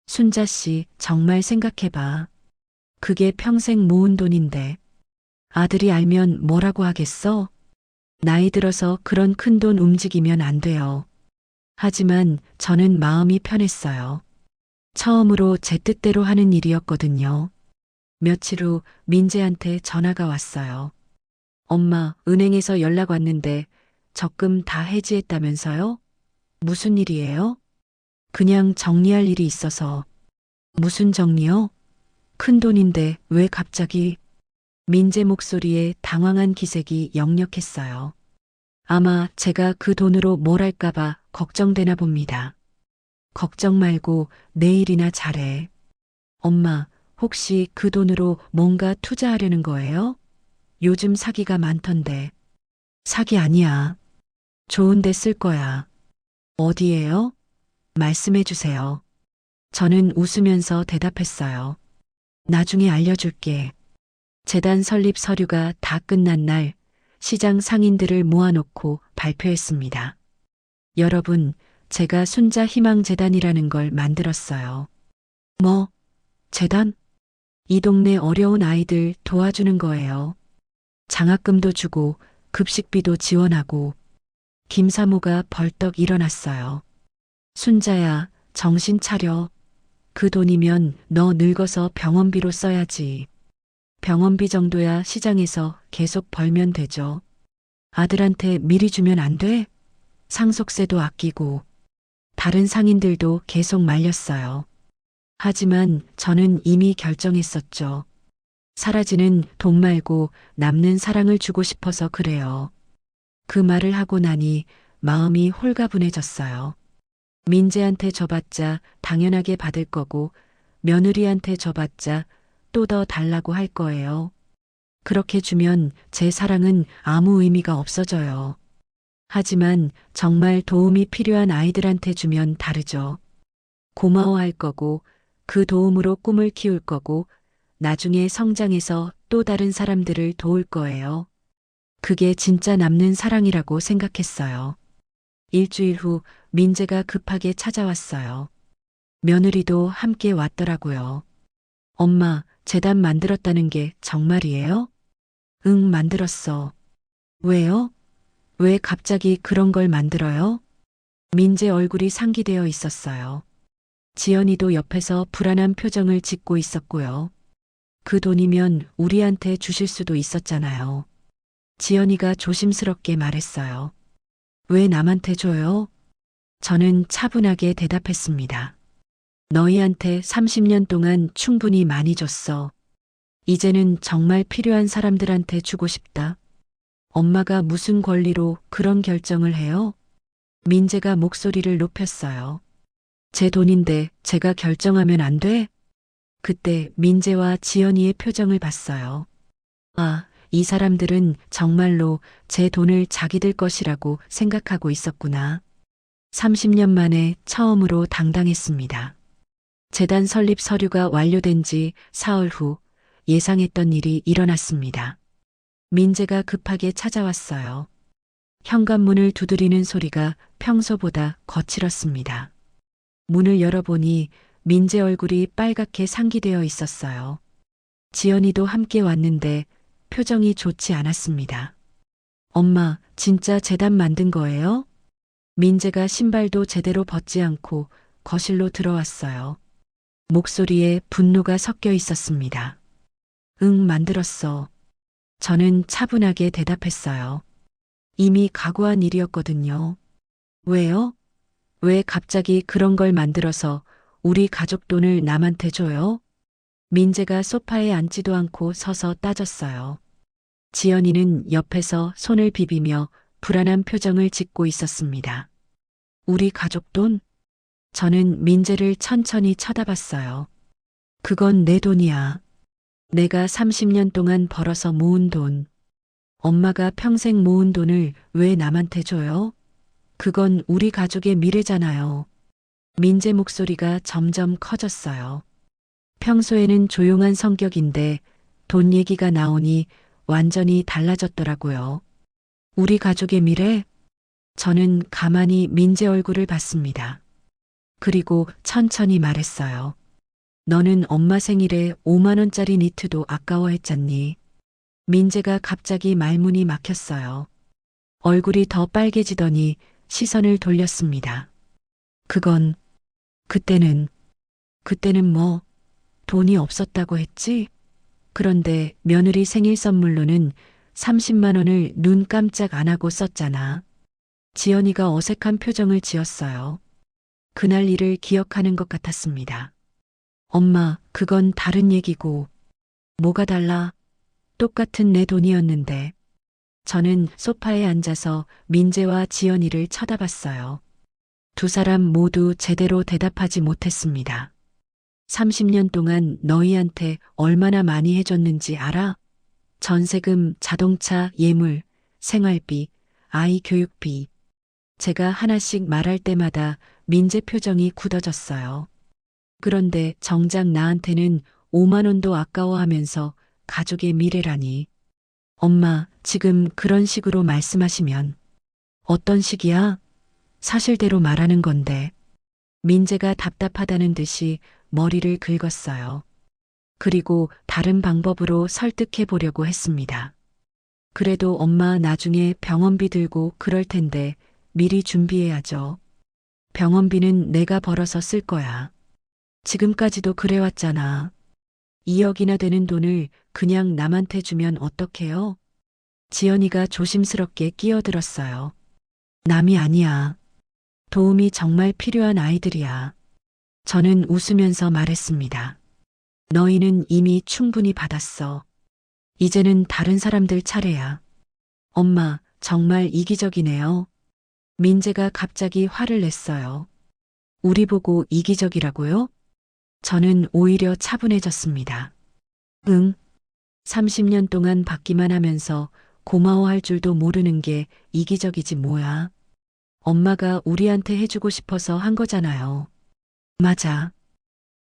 순자 씨, 정말 생각해봐. 그게 평생 모은 돈인데. 아들이 알면 뭐라고 하겠어? 나이 들어서 그런 큰 돈 움직이면 안 돼요. 하지만 저는 마음이 편했어요. 처음으로 제 뜻대로 하는 일이었거든요. 며칠 후 민재한테 전화가 왔어요. 엄마, 은행에서 연락 왔는데 적금 다 해지했다면서요? 무슨 일이에요? 그냥 정리할 일이 있어서. 무슨 정리요? 큰 돈인데 왜 갑자기? 민재 목소리에 당황한 기색이 역력했어요. 아마 제가 그 돈으로 뭘 할까봐 걱정되나 봅니다. 걱정 말고 내일이나 잘해. 엄마, 혹시 그 돈으로 뭔가 투자하려는 거예요? 요즘 사기가 많던데. 사기 아니야. 좋은 데 쓸 거야. 어디예요? 말씀해 주세요. 저는 웃으면서 대답했어요. 나중에 알려줄게. 재단 설립 서류가 다 끝난 날 시장 상인들을 모아놓고 발표했습니다. 여러분, 제가 순자 희망재단이라는 걸 만들었어요. 뭐, 재단? 이 동네 어려운 아이들 도와주는 거예요. 장학금도 주고 급식비도 지원하고. 김 사모가 벌떡 일어났어요. 순자야, 정신 차려. 그 돈이면 너 늙어서 병원비로 써야지. 병원비 정도야 시장에서 계속 벌면 되죠. 아들한테 미리 주면 안 돼? 상속세도 아끼고. 다른 상인들도 계속 말렸어요. 하지만 저는 이미 결정했었죠. 사라지는 돈 말고 남는 사랑을 주고 싶어서 그래요. 그 말을 하고 나니 마음이 홀가분해졌어요. 민재한테 줘봤자 당연하게 받을 거고 며느리한테 줘봤자 또 더 달라고 할 거예요. 그렇게 주면 제 사랑은 아무 의미가 없어져요. 하지만 정말 도움이 필요한 아이들한테 주면 다르죠. 고마워할 거고 그 도움으로 꿈을 키울 거고 나중에 성장해서 또 다른 사람들을 도울 거예요. 그게 진짜 남는 사랑이라고 생각했어요. 일주일 후 민재가 급하게 찾아왔어요. 며느리도 함께 왔더라고요. 엄마, 재단 만들었다는 게 정말이에요? 응, 만들었어. 왜요? 왜 갑자기 그런 걸 만들어요? 민재 얼굴이 상기되어 있었어요. 지연이도 옆에서 불안한 표정을 짓고 있었고요. 그 돈이면 우리한테 주실 수도 있었잖아요. 지연이가 조심스럽게 말했어요. 왜 남한테 줘요? 저는 차분하게 대답했습니다. 너희한테 30년 동안 충분히 많이 줬어. 이제는 정말 필요한 사람들한테 주고 싶다. 엄마가 무슨 권리로 그런 결정을 해요? 민재가 목소리를 높였어요. 제 돈인데 제가 결정하면 안 돼? 그때 민재와 지연이의 표정을 봤어요. 아, 이 사람들은 정말로 제 돈을 자기들 것이라고 생각하고 있었구나. 30년 만에 처음으로 당당했습니다. 재단 설립 서류가 완료된 지 사흘 후 예상했던 일이 일어났습니다. 민재가 급하게 찾아왔어요. 현관문을 두드리는 소리가 평소보다 거칠었습니다. 문을 열어보니 민재 얼굴이 빨갛게 상기되어 있었어요. 지연이도 함께 왔는데 표정이 좋지 않았습니다. 엄마, 진짜 재단 만든 거예요? 민재가 신발도 제대로 벗지 않고 거실로 들어왔어요. 목소리에 분노가 섞여 있었습니다. 응, 만들었어. 저는 차분하게 대답했어요. 이미 각오한 일이었거든요. 왜요? 왜 갑자기 그런 걸 만들어서 우리 가족 돈을 남한테 줘요? 민재가 소파에 앉지도 않고 서서 따졌어요. 지연이는 옆에서 손을 비비며 불안한 표정을 짓고 있었습니다. 우리 가족 돈? 저는 민재를 천천히 쳐다봤어요. 그건 내 돈이야. 내가 30년 동안 벌어서 모은 돈. 엄마가 평생 모은 돈을 왜 남한테 줘요? 그건 우리 가족의 미래잖아요. 민재 목소리가 점점 커졌어요. 평소에는 조용한 성격인데 돈 얘기가 나오니 완전히 달라졌더라고요. 우리 가족의 미래? 저는 가만히 민재 얼굴을 봤습니다. 그리고 천천히 말했어요. 너는 엄마 생일에 5만 원짜리 니트도 아까워했잖니. 민재가 갑자기 말문이 막혔어요. 얼굴이 더 빨개지더니 시선을 돌렸습니다. 그때는 뭐, 돈이 없었다고 했지? 그런데 며느리 생일 선물로는 30만 원을 눈 깜짝 안 하고 썼잖아. 지연이가 어색한 표정을 지었어요. 그날 일을 기억하는 것 같았습니다. 엄마, 그건 다른 얘기고. 뭐가 달라? 똑같은 내 돈이었는데. 저는 소파에 앉아서 민재와 지연이를 쳐다봤어요. 두 사람 모두 제대로 대답하지 못했습니다. 30년 동안 너희한테 얼마나 많이 해줬는지 알아? 전세금, 자동차, 예물, 생활비, 아이 교육비. 제가 하나씩 말할 때마다 민재 표정이 굳어졌어요. 그런데 정작 나한테는 5만 원도 아까워하면서 가족의 미래라니. 엄마, 지금 그런 식으로 말씀하시면 어떤 식이야? 사실대로 말하는 건데. 민재가 답답하다는 듯이 머리를 긁었어요. 그리고 다른 방법으로 설득해 보려고 했습니다. 그래도 엄마 나중에 병원비 들고 그럴 텐데 미리 준비해야죠. 병원비는 내가 벌어서 쓸 거야. 지금까지도 그래왔잖아. 2억이나 되는 돈을 그냥 남한테 주면 어떡해요? 지연이가 조심스럽게 끼어들었어요. 남이 아니야. 도움이 정말 필요한 아이들이야. 저는 웃으면서 말했습니다. 너희는 이미 충분히 받았어. 이제는 다른 사람들 차례야. 엄마, 정말 이기적이네요. 민재가 갑자기 화를 냈어요. 우리 보고 이기적이라고요? 저는 오히려 차분해졌습니다. 응. 30년 동안 받기만 하면서 고마워할 줄도 모르는 게 이기적이지 뭐야. 엄마가 우리한테 해주고 싶어서 한 거잖아요. 맞아.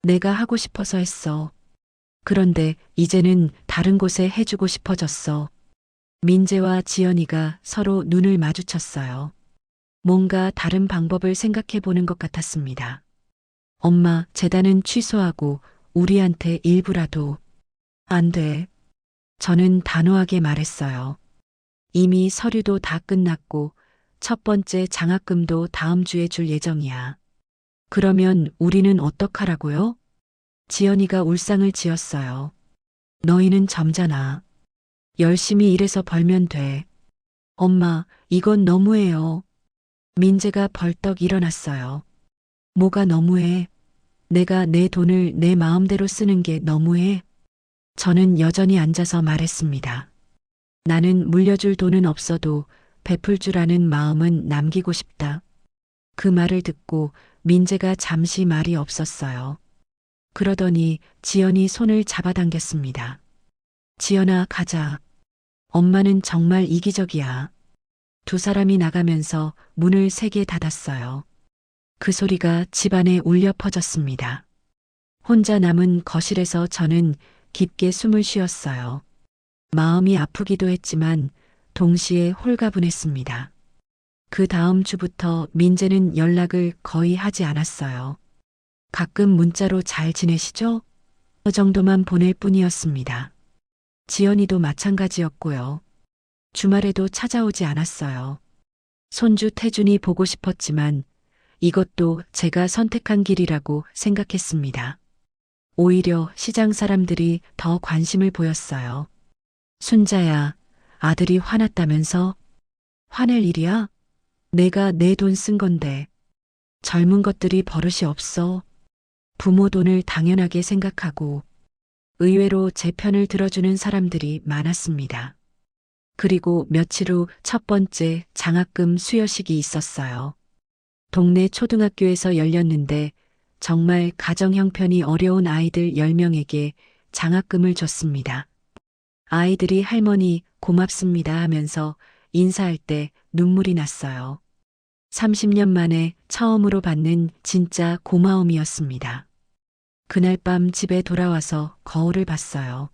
내가 하고 싶어서 했어. 그런데 이제는 다른 곳에 해주고 싶어졌어. 민재와 지연이가 서로 눈을 마주쳤어요. 뭔가 다른 방법을 생각해 보는 것 같았습니다. 엄마, 재단은 취소하고 우리한테 일부라도. 안 돼. 저는 단호하게 말했어요. 이미 서류도 다 끝났고 첫 번째 장학금도 다음 주에 줄 예정이야. 그러면 우리는 어떡하라고요? 지연이가 울상을 지었어요. 너희는 점잖아. 열심히 일해서 벌면 돼. 엄마, 이건 너무해요. 민재가 벌떡 일어났어요. 뭐가 너무해? 내가 내 돈을 내 마음대로 쓰는 게 너무해? 저는 여전히 앉아서 말했습니다. 나는 물려줄 돈은 없어도 베풀 줄 아는 마음은 남기고 싶다. 그 말을 듣고 민재가 잠시 말이 없었어요. 그러더니 지연이 손을 잡아당겼습니다. 지연아, 가자. 엄마는 정말 이기적이야. 두 사람이 나가면서 문을 세게 닫았어요. 그 소리가 집안에 울려 퍼졌습니다. 혼자 남은 거실에서 저는 깊게 숨을 쉬었어요. 마음이 아프기도 했지만 동시에 홀가분했습니다. 그 다음 주부터 민재는 연락을 거의 하지 않았어요. 가끔 문자로 잘 지내시죠? 그 정도만 보낼 뿐이었습니다. 지연이도 마찬가지였고요. 주말에도 찾아오지 않았어요. 손주 태준이 보고 싶었지만 이것도 제가 선택한 길이라고 생각했습니다. 오히려 시장 사람들이 더 관심을 보였어요. 순자야, 아들이 화났다면서? 화낼 일이야? 내가 내 돈 쓴 건데. 젊은 것들이 버릇이 없어. 부모 돈을 당연하게 생각하고 의외로 제 편을 들어주는 사람들이 많았습니다. 그리고 며칠 후 첫 번째 장학금 수여식이 있었어요. 동네 초등학교에서 열렸는데 정말 가정 형편이 어려운 아이들 10명에게 장학금을 줬습니다. 아이들이 할머니 고맙습니다 하면서 인사할 때 눈물이 났어요. 30년 만에 처음으로 받는 진짜 고마움이었습니다. 그날 밤 집에 돌아와서 거울을 봤어요.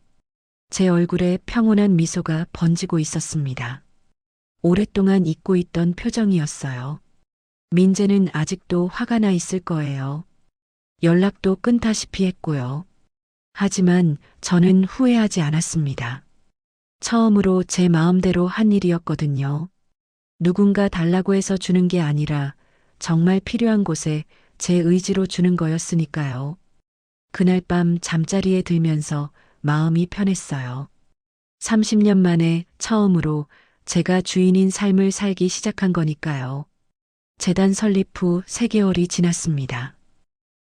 제 얼굴에 평온한 미소가 번지고 있었습니다. 오랫동안 잊고 있던 표정이었어요. 민재는 아직도 화가 나 있을 거예요. 연락도 끊다시피 했고요. 하지만 저는 후회하지 않았습니다. 처음으로 제 마음대로 한 일이었거든요. 누군가 달라고 해서 주는 게 아니라 정말 필요한 곳에 제 의지로 주는 거였으니까요. 그날 밤 잠자리에 들면서 마음이 편했어요. 30년 만에 처음으로 제가 주인인 삶을 살기 시작한 거니까요. 재단 설립 후 3개월이 지났습니다.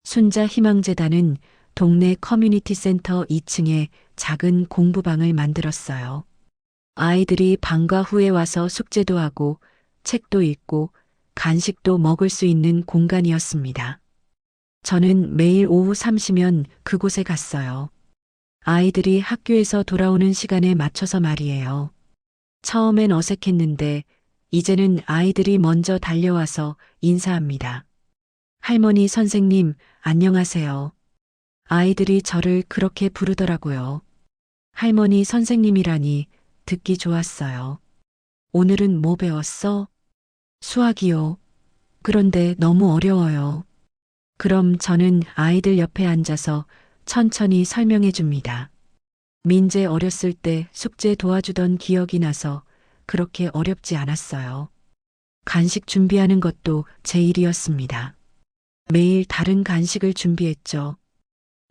순자 희망재단은 동네 커뮤니티 센터 2층에 작은 공부방을 만들었어요. 아이들이 방과 후에 와서 숙제도 하고 책도 읽고 간식도 먹을 수 있는 공간이었습니다. 저는 매일 오후 3시면 그곳에 갔어요. 아이들이 학교에서 돌아오는 시간에 맞춰서 말이에요. 처음엔 어색했는데 이제는 아이들이 먼저 달려와서 인사합니다. 할머니, 선생님, 안녕하세요. 아이들이 저를 그렇게 부르더라고요. 할머니, 선생님이라니 듣기 좋았어요. 오늘은 뭐 배웠어? 수학이요. 그런데 너무 어려워요. 그럼 저는 아이들 옆에 앉아서 천천히 설명해 줍니다. 민재 어렸을 때 숙제 도와주던 기억이 나서 그렇게 어렵지 않았어요. 간식 준비하는 것도 제 일이었습니다. 매일 다른 간식을 준비했죠.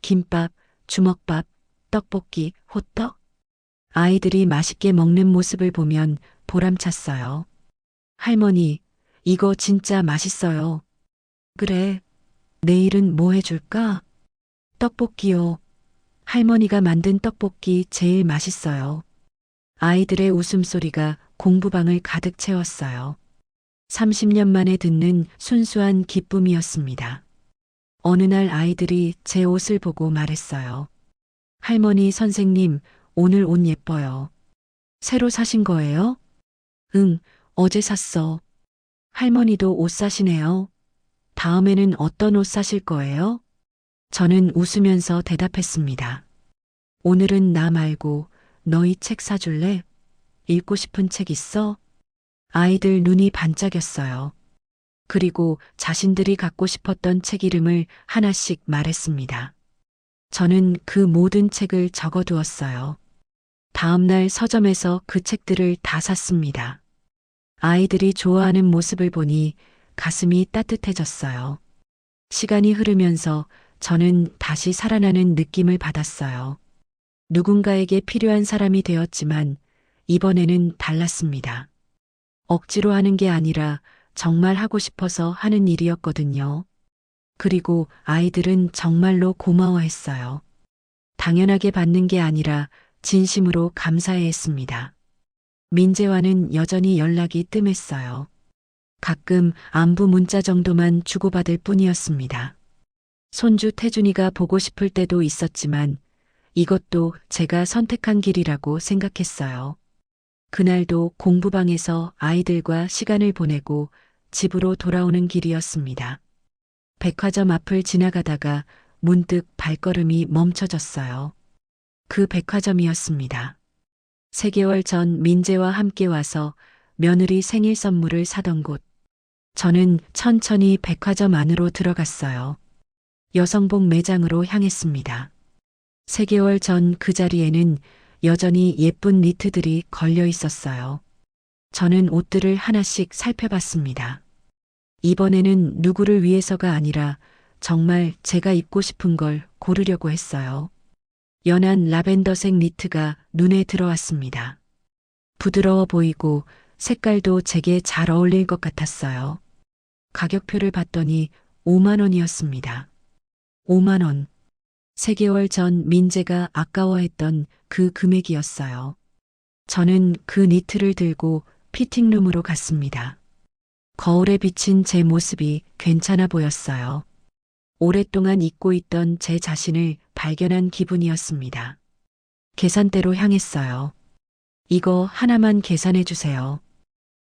김밥, 주먹밥, 떡볶이, 호떡. 아이들이 맛있게 먹는 모습을 보면 보람찼어요. 할머니, 이거 진짜 맛있어요. 그래. 내일은 뭐 해줄까? 떡볶이요. 할머니가 만든 떡볶이 제일 맛있어요. 아이들의 웃음소리가 공부방을 가득 채웠어요. 30년 만에 듣는 순수한 기쁨이었습니다. 어느 날 아이들이 제 옷을 보고 말했어요. 할머니, 선생님, 오늘 옷 예뻐요. 새로 사신 거예요? 응, 어제 샀어. 할머니도 옷 사시네요. 다음에는 어떤 옷 사실 거예요? 저는 웃으면서 대답했습니다. 오늘은 나 말고 너희 책 사줄래? 읽고 싶은 책 있어? 아이들 눈이 반짝였어요. 그리고 자신들이 갖고 싶었던 책 이름을 하나씩 말했습니다. 저는 그 모든 책을 적어두었어요. 다음날 서점에서 그 책들을 다 샀습니다. 아이들이 좋아하는 모습을 보니 가슴이 따뜻해졌어요. 시간이 흐르면서 저는 다시 살아나는 느낌을 받았어요. 누군가에게 필요한 사람이 되었지만 이번에는 달랐습니다. 억지로 하는 게 아니라 정말 하고 싶어서 하는 일이었거든요. 그리고 아이들은 정말로 고마워했어요. 당연하게 받는 게 아니라 진심으로 감사해했습니다. 민재와는 여전히 연락이 뜸했어요. 가끔 안부 문자 정도만 주고받을 뿐이었습니다. 손주 태준이가 보고 싶을 때도 있었지만 이것도 제가 선택한 길이라고 생각했어요. 그날도 공부방에서 아이들과 시간을 보내고 집으로 돌아오는 길이었습니다. 백화점 앞을 지나가다가 문득 발걸음이 멈춰졌어요. 그 백화점이었습니다. 3개월 전 민재와 함께 와서 며느리 생일 선물을 사던 곳. 저는 천천히 백화점 안으로 들어갔어요. 여성복 매장으로 향했습니다. 3개월 전 그 자리에는 여전히 예쁜 니트들이 걸려 있었어요. 저는 옷들을 하나씩 살펴봤습니다. 이번에는 누구를 위해서가 아니라 정말 제가 입고 싶은 걸 고르려고 했어요. 연한 라벤더색 니트가 눈에 들어왔습니다. 부드러워 보이고 색깔도 제게 잘 어울릴 것 같았어요. 가격표를 봤더니 5만 원이었습니다. 5만 원. 3개월 전 민재가 아까워했던 그 금액이었어요. 저는 그 니트를 들고 피팅룸으로 갔습니다. 거울에 비친 제 모습이 괜찮아 보였어요. 오랫동안 잊고 있던 제 자신을 발견한 기분이었습니다. 계산대로 향했어요. 이거 하나만 계산해 주세요.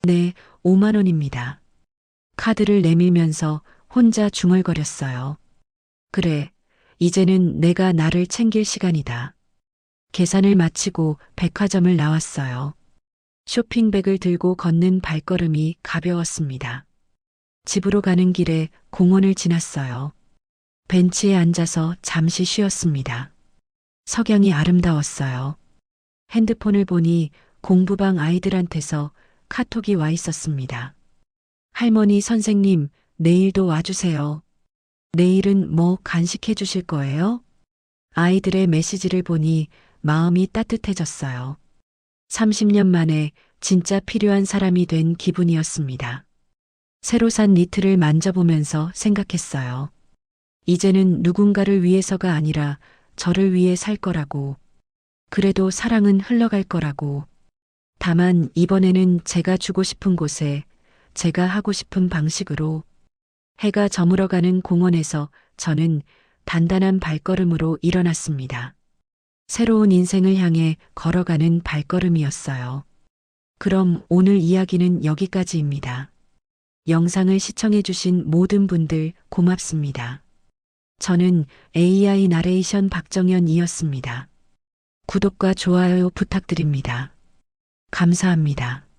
네, 5만 원입니다. 카드를 내밀면서 혼자 중얼거렸어요. 그래, 이제는 내가 나를 챙길 시간이다. 계산을 마치고 백화점을 나왔어요. 쇼핑백을 들고 걷는 발걸음이 가벼웠습니다. 집으로 가는 길에 공원을 지났어요. 벤치에 앉아서 잠시 쉬었습니다. 석양이 아름다웠어요. 핸드폰을 보니 공부방 아이들한테서 카톡이 와 있었습니다. 할머니, 선생님, 내일도 와주세요. 내일은 뭐 간식해 주실 거예요? 아이들의 메시지를 보니 마음이 따뜻해졌어요. 30년 만에 진짜 필요한 사람이 된 기분이었습니다. 새로 산 니트를 만져보면서 생각했어요. 이제는 누군가를 위해서가 아니라 저를 위해 살 거라고. 그래도 사랑은 흘러갈 거라고. 다만 이번에는 제가 주고 싶은 곳에 제가 하고 싶은 방식으로. 해가 저물어가는 공원에서 저는 단단한 발걸음으로 일어났습니다. 새로운 인생을 향해 걸어가는 발걸음이었어요. 그럼 오늘 이야기는 여기까지입니다. 영상을 시청해주신 모든 분들 고맙습니다. 저는 AI 나레이션 박정현이었습니다. 구독과 좋아요 부탁드립니다. 감사합니다.